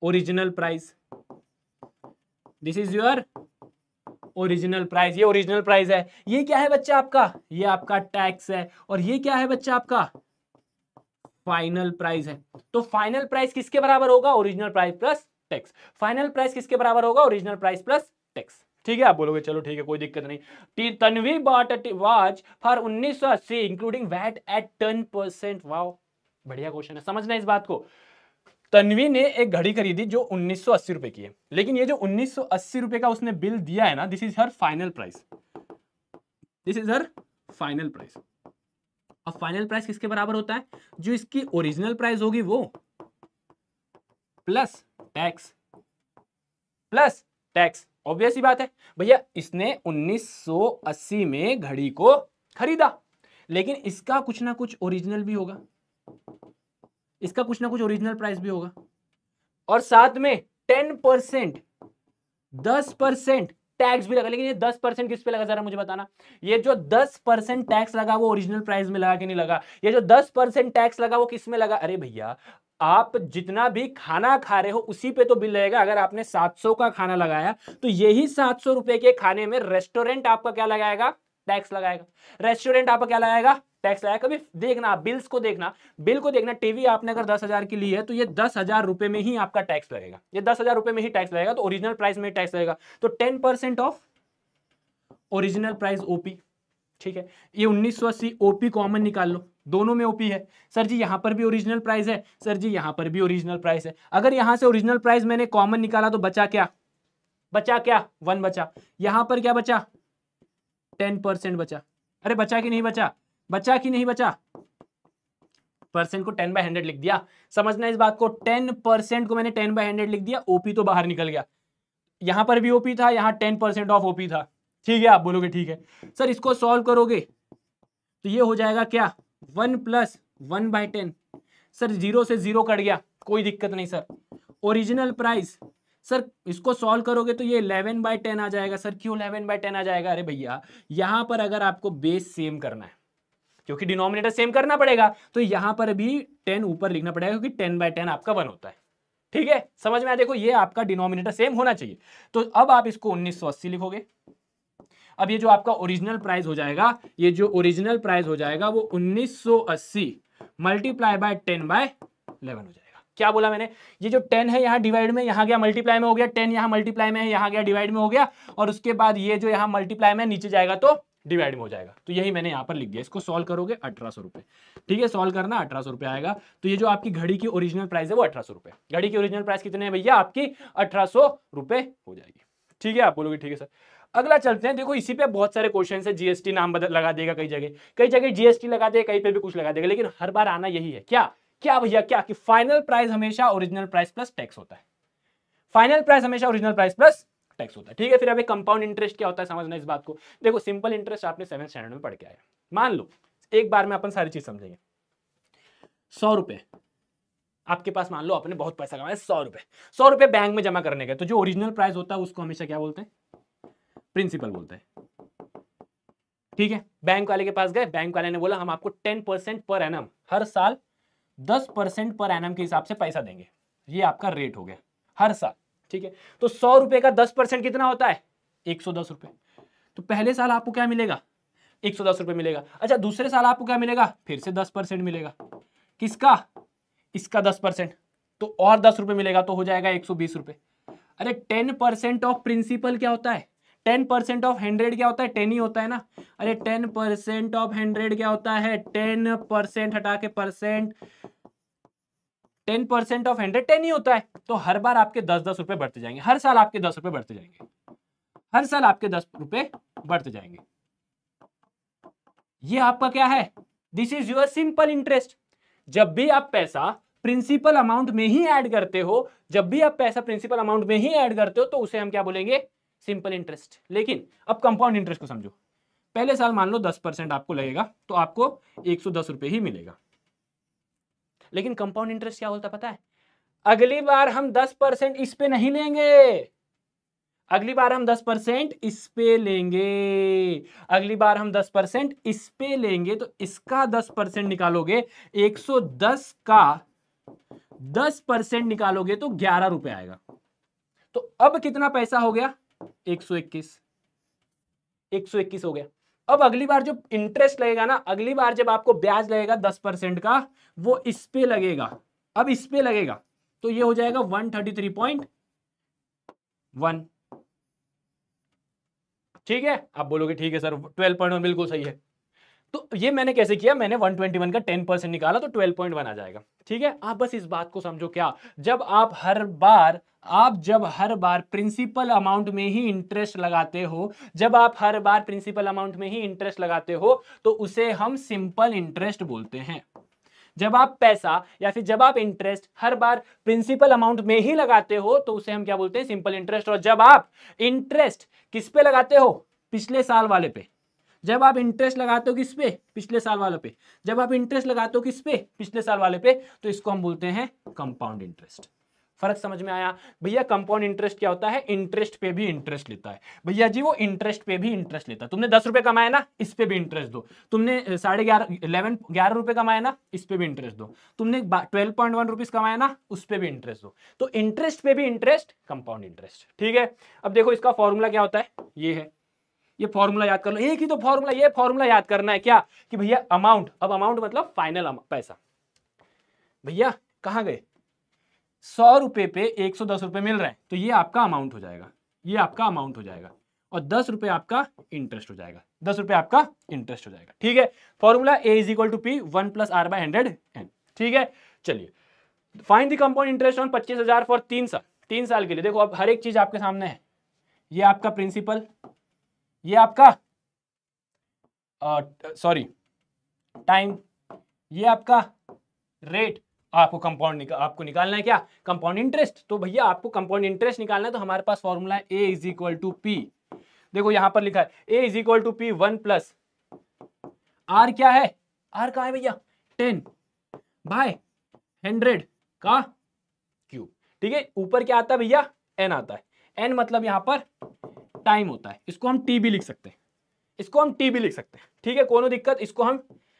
original price, this is your original price, ये ओरिजिनल प्राइस है। ये क्या है बच्चा आपका, ये आपका टैक्स है, और ये क्या है बच्चा आपका फाइनल प्राइस है। तो फाइनल प्राइस किसके बराबर होगा, original price plus tax. Final price किसके बराबर होगा, ओरिजिनल प्राइस प्लस टैक्स। ठीक है, आप बोलोगे चलो ठीक है, कोई दिक्कत नहीं। Tanvi bought a watch for 1980 including VAT at 10%। Wow, बढ़िया क्वेश्चन है, समझना इस बात को। तन्वी ने एक घड़ी खरीदी जो 1980 रुपए की है, लेकिन ये जो 1980 रुपए का उसने बिल दिया है ना, this is her final price, this is her final price. अब फाइनल प्राइस किसके बराबर होता है, जो इसकी ओरिजिनल प्राइस होगी वो plus tax, plus tax. Obvious ही बात है भैया, इसने 1980 में घड़ी को खरीदा, लेकिन इसका कुछ ना कुछ ओरिजिनल भी होगा, इसका कुछ ना कुछ ओरिजिनल प्राइस भी होगा, और साथ में 10%, 10% टैक्स भी लगा। लेकिन ये 10% किस पे लगा, जरा मुझे बताना, ये जो 10% टैक्स लगा वो ओरिजिनल प्राइस में लगा कि नहीं लगा, ये जो 10% टैक्स लगा वो किस में लगा, अरे भैया आप जितना भी खाना खा रहे हो उसी पे तो बिल रहेगा। अगर आपने 700 का खाना लगाया तो यही 700 रुपए के खाने में रेस्टोरेंट आपका क्या लगाएगा, टैक्स लगाएगा। रेस्टोरेंट आपका क्या लगाएगा, टैक्स लगाएगा। कभी देखना, बिल्स को देखना, बिल को देखना, टीवी आपने अगर 10,000 की ली है तो ये 10,000 रुपए में ही आपका टैक्स लगेगा, ये 10,000 रुपए में ही टैक्स लगेगा, तो ओरिजिनल प्राइस में टैक्स लगेगा। तो 10% ऑफ ओरिजिनल प्राइस ओपी। ठीक है, ये 1980 ओपी कॉमन निकाल लो, दोनों में ओपी है। सर जी यहां पर भी ओरिजिनल प्राइस है, सर जी यहां पर भी ओरिजिनल प्राइस है। अगर यहां से ओरिजिनल प्राइस मैंने कॉमन निकाला तो बचा क्या, बचा क्या, 1 बचा। यहां पर क्या बचा, 10% बचा। अरे बचा कि नहीं बचा, बचा कि नहीं बचा, परसेंट को 10/100 लिख दिया। समझना इस बात को, 10% को मैंने 10/100 लिख दिया, ओपी तो बाहर निकल गया। यहां पर भी ओपी था, यहां 10% ऑफ ओपी था। ठीक है, आप बोलोगे ठीक है सर, इसको सॉल्व करोगे तो ये हो जाएगा क्या, 1 + 1/10। सर 0 से 0 कट गया, कोई दिक्कत नहीं सर। ओरिजिनल प्राइस, सर इसको सॉल्व करोगे तो ये 11/10 आ जाएगा। सर क्यों 11/10 आ जाएगा, अरे भैया यहां पर अगर आपको बेस सेम करना है, क्योंकि डिनोमिनेटर सेम करना पड़ेगा, तो यहां पर भी 10 ऊपर लिखना पड़ेगा, क्योंकि 10/10 आपका 1 होता है। ठीक है, समझ में आया, देखो ये आपका डिनोमिनेटर सेम होना चाहिए। तो अब आप इसको 1980 लिखोगे। अब ये जो आपका ओरिजिनल प्राइस हो जाएगा, ये जो ओरिजिनल प्राइस हो जाएगा वो 1980 मल्टीप्लाई बाय 10/11 हो जाएगा। क्या बोला मैंने, ये जो 10 है यहाँ डिवाइड में, यहाँ गया मल्टीप्लाई में हो गया, 10 यहाँ मल्टीप्लाई में है, यहाँ गया डिवाइड में हो गया, और उसके बाद ये जो यहाँ मल्टीप्लाई में नीचे जाएगा तो डिवाइड में हो जाएगा। तो यही मैंने यहाँ पर लिख दिया। इसको सॉल्व करोगे 1800 रुपए। ठीक है, सॉल्व करना, 1800 रुपए आएगा। तो ये जो आपकी घड़ी की ओरिजिनल प्राइस है वो 1800 रुपए। घड़ी की ओरिजिनल प्राइस कितने है भैया, आपकी 1800 रुपए हो जाएगी। ठीक है, आप बोलोगे ठीक है सर। अगला चलते हैं, देखो इसी पे बहुत सारे क्वेश्चन है। जीएसटी नाम बदल लगा देगा, कई जगह जीएसटी लगा देगा, कहीं पे भी कुछ लगा देगा, लेकिन हर बार आना यही है, क्या क्या भैया, क्या कि फाइनल प्राइस हमेशा ओरिजिनल प्राइस प्लस टैक्स होता है। फाइनल प्राइस हमेशा ओरिजिनल प्राइस प्लस टैक्स होता है। ठीक है, फिर अभी कंपाउंड इंटरेस्ट क्या होता है समझना इस बात को। देखो सिंपल इंटरेस्ट आपने 7th स्टैंडर्ड में पढ़ के आया। मान लो एक बार में अपन सारी चीज समझेंगे। 100 रुपए आपके पास, मान लो आपने बहुत पैसा कमाया, 100 रुपए, 100 रुपए बैंक में जमा करने का, तो जो ओरिजिनल प्राइस होता है उसको हमेशा क्या बोलते हैं, प्रिंसिपल बोलते हैं। ठीक है, बैंक वाले के पास गए, बैंक वाले ने बोला हम आपको 10% पर एनम, हर साल 10% पर एनम के हिसाब से पैसा देंगे, ये आपका रेट हो गया हर साल। ठीक है, तो 100 रुपए का 10% कितना होता है, 110 रुपए। तो पहले साल आपको क्या मिलेगा, 110 रुपए मिलेगा। अच्छा, दूसरे साल आपको क्या मिलेगा, फिर से 10% मिलेगा। किसका, इसका 10%, तो और 10 रुपए मिलेगा, तो हो जाएगा 120 रुपए। अरे 10% ऑफ प्रिंसिपल क्या होता है, 10% ऑफ 100 क्या होता है, 10 ही होता है ना। अरे 10% ऑफ 100 क्या होता है, 10% हटा के परसेंट, 10% ऑफ 100 10 ही होता है। तो हर बार आपके 10-10 रुपए बढ़ते जाएंगे, हर साल आपके 10 रुपए बढ़ते जाएंगे, हर साल आपके 10 रुपए बढ़ते जाएंगे। ये आपका क्या है, this is your simple interest. जब भी आप पैसा प्रिंसिपल अमाउंट में ही ऐड करते हो, जब भी आप पैसा प्रिंसिपल अमाउंट में ही ऐड करते हो, तो उसे हम क्या बोलेंगे, सिंपल इंटरेस्ट। लेकिन अब कंपाउंड इंटरेस्ट को समझो। पहले साल मान लो 10% आपको लगेगा, तो आपको 110 रुपए ही मिलेगा। लेकिन कंपाउंड इंटरेस्ट क्या बोलता पता है, अगली बार हम 10% इस पे नहीं लेंगे, अगली बार हम 10% इस पे लेंगे, अगली बार हम 10% इस पे लेंगे। तो इसका 10% निकालोगे, 110 का 10% निकालोगे तो 11 रुपए आएगा। तो अब कितना पैसा हो गया, 121 हो गया। अब अगली बार जो इंटरेस्ट लगेगा ना, अगली बार जब आपको ब्याज लगेगा 10% का, वो इस पे लगेगा, अब इस पे लगेगा, तो ये हो जाएगा 133.1। ठीक है, आप बोलोगे ठीक है सर 12.1 बिल्कुल सही है। तो ये मैंने कैसे किया, मैंने 121 का 10% निकाला तो 12.1 आ जाएगा। ठीक है, आप बस इस बात को समझो, क्या जब आप हर बार प्रिंसिपल अमाउंट में ही इंटरेस्ट लगाते हो, जब आप हर बार प्रिंसिपल अमाउंट में ही इंटरेस्ट लगाते हो, तो उसे हम सिंपल इंटरेस्ट बोलते हैं। जब आप पैसा या फिर जब आप इंटरेस्ट हर बार प्रिंसिपल अमाउंट में ही लगाते हो, तो उसे हम क्या बोलते हैं, सिंपल इंटरेस्ट। और जब आप इंटरेस्ट किस पे लगाते हो, पिछले साल वाले पे, जब आप इंटरेस्ट लगाते हो किस पे, पिछले साल वाले पे, जब आप इंटरेस्ट लगाते हो किस पे, पिछले साल वाले पे, तो इसको हम बोलते हैं कंपाउंड इंटरेस्ट। फर्क समझ में आया भैया। कंपाउंड इंटरेस्ट क्या होता है, इंटरेस्ट पे भी इंटरेस्ट लेता है भैया जी, वो इंटरेस्ट पे भी इंटरेस्ट लेता है। तुमने 10 रुपए कमाए ना, इस पे भी इंटरेस्ट दो। तुमने 11.5 रुपए कमाए ना, इस पे भी इंटरेस्ट दो। तुमने 12.1 रुपीज कमाया ना, उस पे भी इंटरेस्ट दो। तो इंटरेस्ट पे भी इंटरेस्ट, कंपाउंड इंटरेस्ट। ठीक है, अब देखो इसका फॉर्मूला क्या होता है, ये है, ये फॉर्मूला याद कर लो, एक ही तो फॉर्मूला, ये फॉर्मूला याद करना है क्या, कि भैया अमाउंट, अब अमाउंट मतलब फाइनल पैसा। भैया कहां गए, 100 रुपए पे 110 रुपए मिल रहे हैं, तो ये आपका अमाउंट हो जाएगा, ये आपका अमाउंट हो जाएगा, और 10 रुपए आपका इंटरेस्ट हो जाएगा, 10 रुपए आपका इंटरेस्ट हो जाएगा। ठीक है, formula A = P 1 + R / 100 N। ठीक है, चलिए find the compound interest on 25,000 for 3 साल, 3 साल के लिए। देखो अब हर एक चीज आपके सामने है, ये आपका प्रिंसिपल, ये आपका टाइम, ये आपका रेट, आपको कंपाउंड आपको निकालना है क्या, कंपाउंड इंटरेस्ट। तो भैया आपको कंपाउंड इंटरेस्ट निकालना है, तो हमारे पास फॉर्मूला है A = P। देखो यहां पर लिखा है A = P 1 + R क्या है, R कहां है भैया, 10/100 का क्यूब। ठीक है, ऊपर क्या आता है भैया, N आता है, N मतलब यहां पर टाइम होता है, इसको हम T भी लिख सकते हैं, इसको हम T भी लिख सकते हैं। ठीक है, कोनो दिक्कत, इसको हम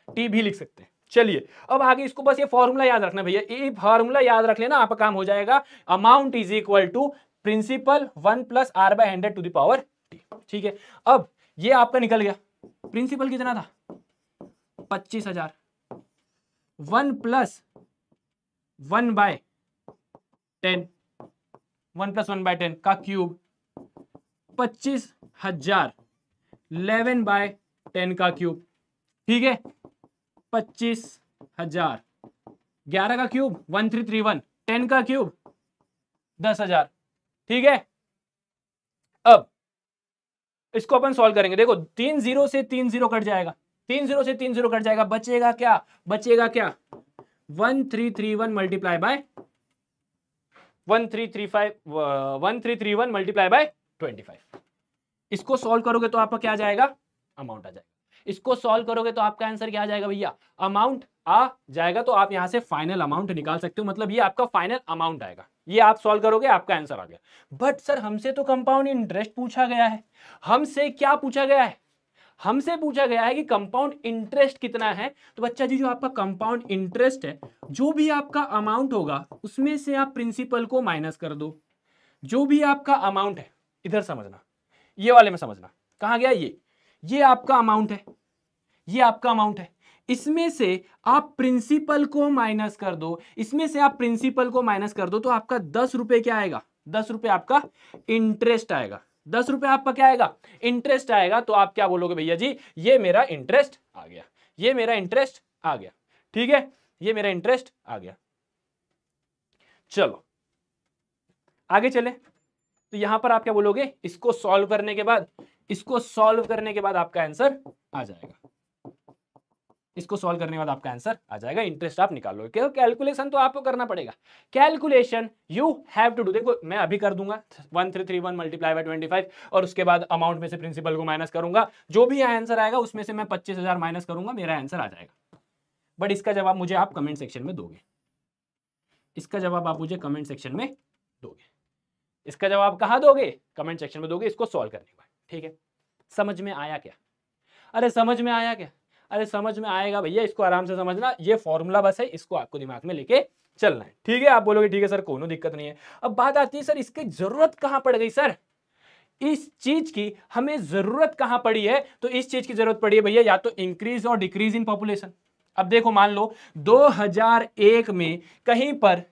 T भी लिख सकते हैं। चलिए अब आगे इसको बस ये फॉर्मूला याद रखना भैया, ये फॉर्मूला याद रख लेना, आपका काम हो जाएगा। Amount = principal 1 + R/100 T। ठीक है, अब ये आपका निकल गया, प्रिंसिपल कितना था, 25,000, 1 + 1/10, 1 + 1/10 का क्यूब, 25,000 11/10 का क्यूब। ठीक है, 25,000, 11 का क्यूब 1331, 10 का क्यूब 10,000। ठीक है, अब इसको अपन सॉल्व करेंगे। देखो 3 0 से 3 0 कट जाएगा, 3 0 से 3 0 कट जाएगा, बचेगा क्या, 1331 मल्टीप्लाई बाय 1331 मल्टीप्लाई बाय 25। इसको सॉल्व करोगे तो आपका क्या आ जाएगा, अमाउंट आ जाएगा। इसको सॉल्व करोगे तो आपका आंसर क्या आ जाएगा भैया, अमाउंट आ जाएगा। तो आप यहां से फाइनल अमाउंट निकाल सकते हो, मतलब ये आपका फाइनल अमाउंट आएगा। ये आप सॉल्व करोगे, आपका आंसर आ गया। बट सर हमसे तो कंपाउंड इंटरेस्ट पूछा गया है। हमसे क्या पूछा गया है, हमसे पूछा गया है कि कंपाउंड इंटरेस्ट कितना है। तो बच्चा जी जो आपका कंपाउंड इंटरेस्ट है, जो भी आपका अमाउंट होगा उसमें से आप प्रिंसिपल को माइनस कर दो। जो भी आपका अमाउंट है, इधर समझना, ये वाले में समझना, कहां गया ये आपका अमाउंट है, ये आपका अमाउंट है। इसमें से आप प्रिंसिपल को माइनस कर दो, इसमें से आप प्रिंसिपल को माइनस कर दो, तो आपका 10 रुपए क्या आएगा, 10 रुपए आपका इंटरेस्ट आएगा। 10 रुपए आपका क्या आएगा, इंटरेस्ट आएगा। तो आप क्या बोलोगे, भैया जी ये मेरा इंटरेस्ट आ गया, ये मेरा इंटरेस्ट आ गया। ठीक है, ये मेरा इंटरेस्ट आ गया। चलो आगे चले। तो यहां पर आप क्या बोलोगे, इसको सॉल्व करने के बाद, इसको सॉल्व करने के बाद आपका आंसर आ जाएगा। इसको सॉल्व करने के बाद आपका आंसर आ जाएगा, इंटरेस्ट आप निकालोगे। क्योंकि कैलकुलेशन तो आपको करना पड़ेगा, calculation you have to do. देखो मैं अभी कर दूंगा 1331 मल्टीप्लाई बाय 25, और उसके बाद अमाउंट में से प्रिंसिपल को माइनस करूंगा। जो भी आंसर आएगा उसमें से मैं 25,000 माइनस करूंगा, मेरा आंसर आ जाएगा। बट इसका जवाब मुझे आप कमेंट सेक्शन में दोगे, इसका जवाब आप मुझे कमेंट सेक्शन में दोगे। इसका जवाब कहां दोगे, कमेंट सेक्शन में दोगे, इसको सॉल्व करने के बाद। ठीक है, समझ में आया क्या, अरे समझ में आया क्या, अरे समझ में आएगा भैया, इसको आराम से समझना। ये फॉर्मूला बस है, इसको आपको दिमाग में लेके चलना है। ठीक है, आप बोलोगे ठीक है सर कोनो दिक्कत नहीं है। अब बात आती है सर इसकी जरूरत कहां पड़ गई, सर इस चीज की हमें जरूरत कहां पड़ी है। तो इस चीज की जरूरत पड़ी है भैया या तो इंक्रीज और डिक्रीज इन पॉपुलेशन। अब देखो मान लो 2001 में कहीं पर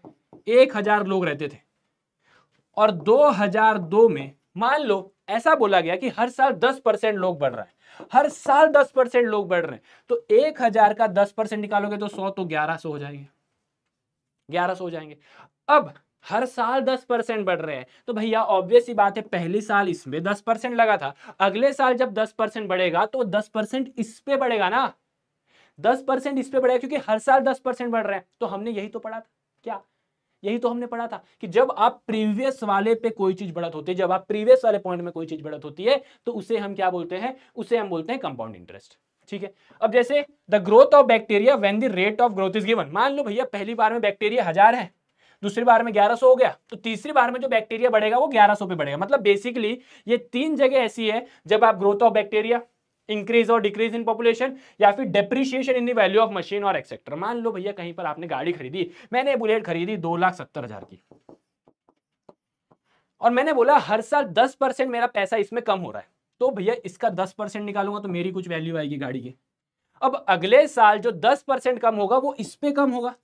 1000 लोग रहते थे, और 2002 में मान लो ऐसा बोला गया कि हर साल 10% लोग बढ़ रहे हैं, हर साल 10% लोग बढ़ रहे हैं। तो 1000 का 10% निकालोगे तो 100, तो 1100 हो जाएंगे, 1100 हो जाएंगे। अब हर साल 10% बढ़ रहे हैं, तो भैया ऑब्वियस ही बात है, पहली साल इसमें 10% लगा था, अगले साल जब 10% बढ़ेगा तो 10% इस पे बढ़ेगा ना, 10% इस पे बढ़ेगा, क्योंकि हर साल 10% बढ़ रहे हैं। तो हमने यही तो पढ़ा था, क्या यही तो हमने पढ़ा था कि जब आप प्रीवियस वाले पे कोई चीज बढ़त होती है, जब आप प्रीवियस वाले पॉइंट में कोई चीज बढ़त होती है, तो उसे हम क्या बोलते हैं, उसे हम बोलते हैं कंपाउंड इंटरेस्ट। ठीक है, अब जैसे the growth of bacteria when the rate of growth is given. मान लो भैया पहली बार में बैक्टीरिया 1000 है, दूसरी बार में 1100 हो गया, तो तीसरी बार में जो बैक्टीरिया बढ़ेगा वो 1100 पे बढ़ेगा। मतलब बेसिकली ये 3 जगह ऐसी है जब आप ग्रोथ ऑफ बैक्टीरिया, इंक्रीज और डिक्रीज इन पॉपुलेशन, या फिर depreciation in the value of machine और एक्सेट्रा। मान लो भैया कहीं पर आपने गाड़ी खरीदी, मैंने बुलेट खरीदी 2,70,000 की, और मैंने बोला हर साल 10% मेरा पैसा इसमें कम हो रहा है, तो भैया इसका 10% निकालूंगा तो मेरी कुछ वैल्यू आएगी गाड़ी की। अब अगले साल जो 10% कम होगा वो इस पे कम होगा,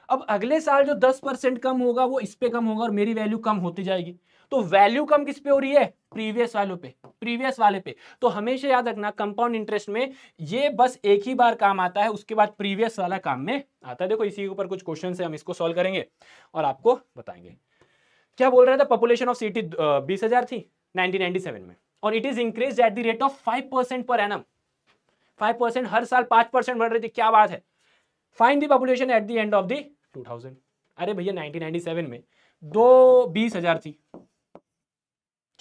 अब अगले साल जो 10% कम होगा वो इस पे कम होगा, और मेरी वैल्यू कम होती जाएगी। तो वैल्यू कम किस पे हो रही है, प्रीवियस वालों पे, प्रीवियस वाले पे। तो हमेशा याद रखना कंपाउंड इंटरेस्ट में ये बस एक ही बार काम आता है, उसके बाद प्रीवियस वाला काम में आता है। देखो इसी के ऊपर कुछ क्वेश्चन है, हम इसको सॉल्व करेंगे और आपको बताएंगे। क्या बोल रहा था, पॉपुलेशन ऑफ सिटी 20,000 थी 1997 में, और it is increase at the rate of 5% per annum. 5% हर साल 5% बढ़ रही थी, क्या बात है। Find the population at the end of the 2000। अरे भैया 1997 में 20,000 थी,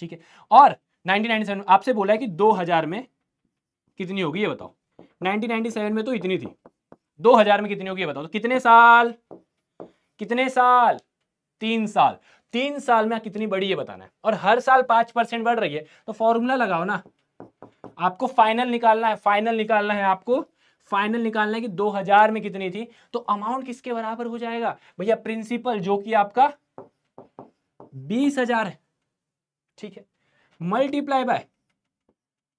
ठीक है, और 1997 आपसे बोला है कि 2000 में कितनी होगी ये बताओ। 1997 में तो इतनी थी, 2000 में कितनी होगी ये बताओ। तो कितने साल, कितने साल, 3 साल, 3 साल में कितनी बढ़ी ये बताना है, और हर साल 5% बढ़ रही है। तो फॉर्मूला लगाओ ना, आपको फाइनल निकालना है, फाइनल निकालना है, आपको फाइनल निकालना है कि 2000 में कितनी थी। तो अमाउंट किसके बराबर हो जाएगा भैया, प्रिंसिपल जो कि आपका 20,000 है, ठीक है, मल्टीप्लाई बाय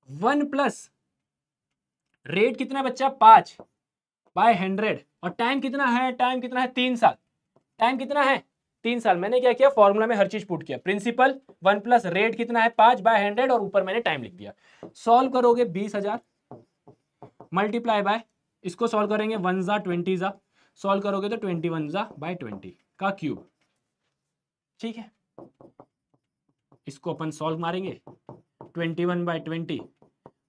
1 प्लस रेट कितना है बच्चा 5 बाय 100, और टाइम कितना है, टाइम कितना है 3 साल, टाइम कितना है 3 साल। मैंने क्या किया, फॉर्मूला में हर चीज पुट किया, प्रिंसिपल 1 प्लस रेट कितना है 5 बाय 100, और ऊपर मैंने टाइम लिख दिया। सॉल्व करोगे 20,000 मल्टीप्लाई बाय, इसको सॉल्व करेंगे 1 जा 20 जा, सॉल्व करोगे तो 21 जा बाय 20 का क्यूब, ठीक है। इसको अपन सॉल्व मारेंगे 21 by 20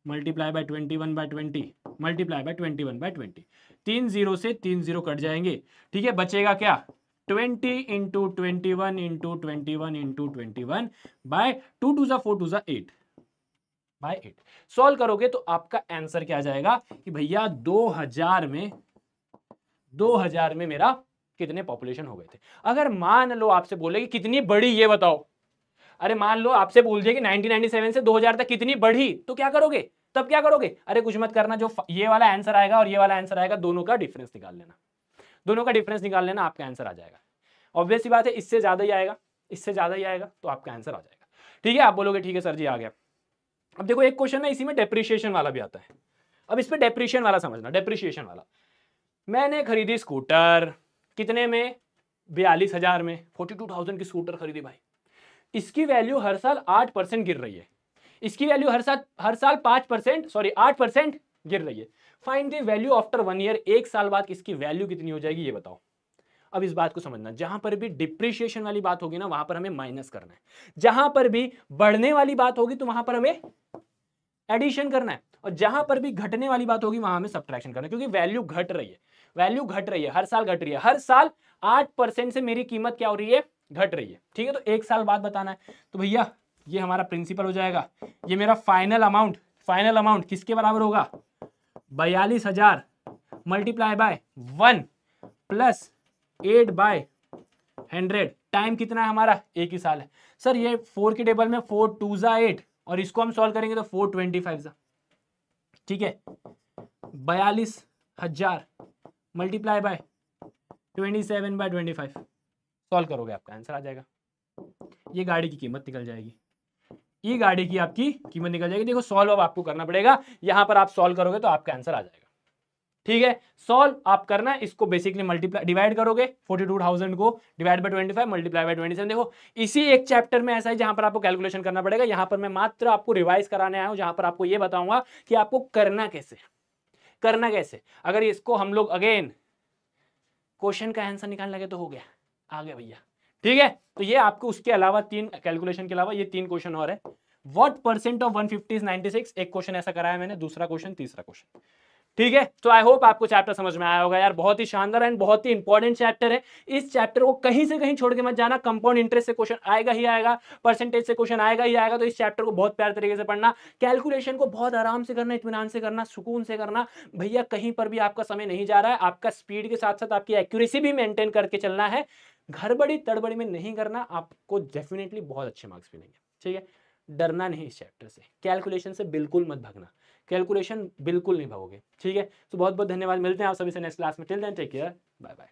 multiply by 21 by 20 multiply by 21 by 20, 3 0 से 3 0 कट जाएंगे, ठीक है। बचेगा क्या 20 इंटू 21 इंटू 21 इंटू 21 बाय 2 2 जा 4 2 जा 8 बाय 8 सॉल्व करोगे तो आपका आंसर क्या आ जाएगा कि भैया 2000 में मेरा कितने पॉपुलेशन हो गए थे। अगर मान लो आपसे बोले कि कितनी बड़ी ये बताओ, अरे मान लो आपसे बोल दिया कि 1997 से 2000 तक कितनी बढ़ी, तो क्या करोगे? तब क्या करोगे? अरे कुछ मत करना, जो ये वाला आंसर आएगा और ये वाला आंसर आएगा दोनों का डिफरेंस निकाल लेना, दोनों का डिफरेंस निकाल लेना, आपका आंसर आ जाएगा। ऑब्वियस सी बात है, इससे ज्यादा ही आएगा, इससे ज्यादा ही आएगा तो आपका आंसर आ जाएगा। ठीक है, आप बोलोगे ठीक है सर जी आ गया। अब देखो एक क्वेश्चन है इसी में डेप्रिसिएशन वाला भी आता है। अब इस पे डेप्रिसिएशन वाला समझना, डेप्रिसिएशन वाला, मैंने खरीदी स्कूटर कितने में? 42,000 में, 42,000 की स्कूटर खरीदी भाई। इसकी वैल्यू हर साल 8% गिर रही है, इसकी वैल्यू हर साल 5%, सॉरी 8% गिर रही है। Find the value after 1 year, एक साल बाद इसकी वैल्यू कितनी हो जाएगी ये बताओ। अब इस बात को समझना, जहां पर भी डिप्रिशिएशन वाली बात होगी ना वहां पर हमें माइनस करना है, जहां पर भी बढ़ने वाली बात होगी तो वहां पर हमें एडिशन करना है, और जहां पर भी घटने वाली बात होगी वहां हमें सब्ट्रैक्शन करना है, क्योंकि वैल्यू घट रही है, वैल्यू घट रही है, हर साल घट रही है, हर साल 8% से मेरी कीमत क्या हो रही है? घट रही है। ठीक है, तो एक साल बाद बताना है, तो भैया ये हमारा प्रिंसिपल हो जाएगा, ये मेरा फाइनल अमाउंट किसके बराबर होगा? 42,000 multiply by 1 plus 8 by 100। Time कितना है हमारा? एक ही साल है। सर ये 4 की टेबल में 4 2 जा 8 और इसको हम सॉल्व करेंगे तो 425 जा। ठीक है, 42,000 मल्टीप्लाई बाय 27 बाय 25 सॉल्व करोगे आपका आंसर आ जाएगा। ये गाड़ी की कीमत निकल जाएगी, ये गाड़ी की आपकी कीमत निकल जाएगी। देखो सॉल्व अब आपको करना पड़ेगा, यहां पर आप सॉल्व करोगे तो आपका आंसर आ जाएगा। ठीक है, सॉल्व आप करना है, इसको बेसिकली मल्टीप्लाई डिवाइड करोगे, 42,000 को डिवाइड बाय 25 मल्टीप्लाई बाय 27। देखो इसी एक चैप्टर में ऐसा है जहां पर आपको कैलकुलेशन करना पड़ेगा, यहां पर मैं मात्र आपको रिवाइज कराने आया हूं, जहां पर आपको ये बताऊंगा कि आपको करना कैसे। अगर इसको हम लोग अगेन क्वेश्चन का आंसर निकालने लगे तो हो गया, आ गया भैया। ठीक है, तो ये आपको उसके अलावा 3 कैलकुलेशन के अलावा ये 3 क्वेश्चन और है। व्हाट परसेंट ऑफ 150 इज 96, एक क्वेश्चन ऐसा कराया मैंने, दूसरा क्वेश्चन, तीसरा क्वेश्चन। ठीक है, तो आई होप आपको चैप्टर समझ में आया होगा यार, बहुत ही शानदार एंड बहुत ही इंपॉर्टेंट चैप्टर है। इस चैप्टर को कहीं से कहीं छोड़ के मत जाना, कंपाउंड इंटरेस्ट से क्वेश्चन आएगा ही आएगा, परसेंटेज से क्वेश्चन आएगा ही आएगा, तो इस चैप्टर को बहुत प्यारे तरीके से पढ़ना, कैलकुलेशन को बहुत आराम से करना, इत्मीनान से करना, सुकून से करना भैया, कहीं पर भी आपका समय नहीं जा रहा है, आपका स्पीड के साथ साथ आपकी एक्यूरेसी भी मेंटेन करके चलना है, गड़बड़ी तड़बड़ी में नहीं करना, आपको डेफिनेटली बहुत अच्छे मार्क्स मिलेंगे। ठीक है, डरना नहीं इस चैप्टर से, कैलकुलेशन से बिल्कुल मत भागना, कैलकुलेशन बिल्कुल नहीं भागोगे। ठीक है, तो बहुत बहुत धन्यवाद, मिलते हैं आप सभी से नेक्स्ट क्लास में, till then take care, bye bye.